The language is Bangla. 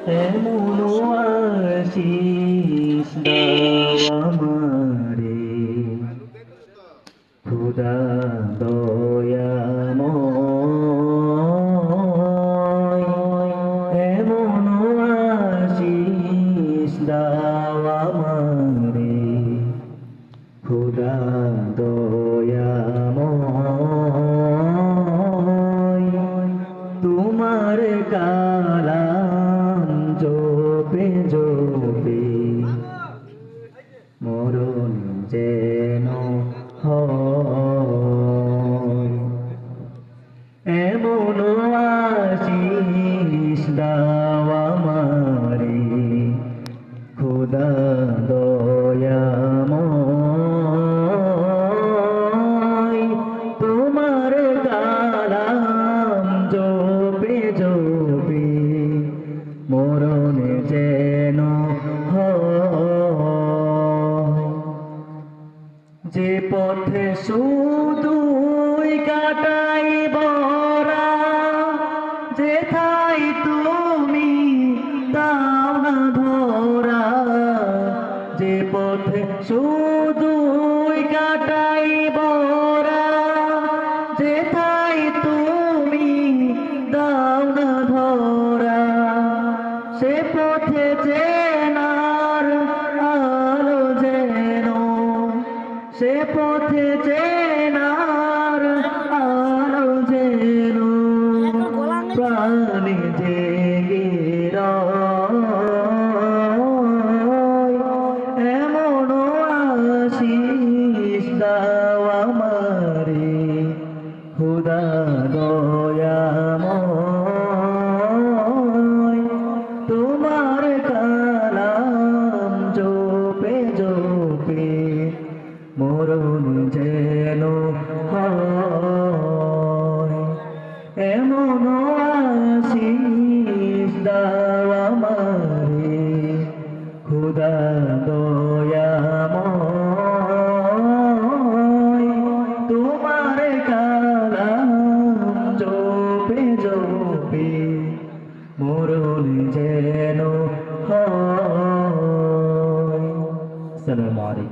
এমন আশিস দাও আমারে খোদা দয়াময় এমন আশিস দাও আমারে খোদা দয়াময় তোমার কালাম জপে জপে মরণ যেন হয় এমন আশিস দাও আমারে খোদা দয়াময় তোমার কালাম জপে জপে মরণ যেন হয় যে পথে শুধুই কাটাই বরা যেথায় তুমি দাও না ধরা যে পথে শুধুই কাটাই বরা যেথায় তুমি দাও না ধরা সে পথে চেনার আলো যেন সে পথে চেনার আলো যেন প্রাণে জেগে রয় এমন আশিস দাও আমারে খোদা দয়াময় তোমার কালাম জপে জপে মরণ যেন হয় এমন আশিস দাও আমারে খোদা দয়াময় তোমার কালাম জপে জপে মরণ যেন হয়। আসসালামু আলাইকুম।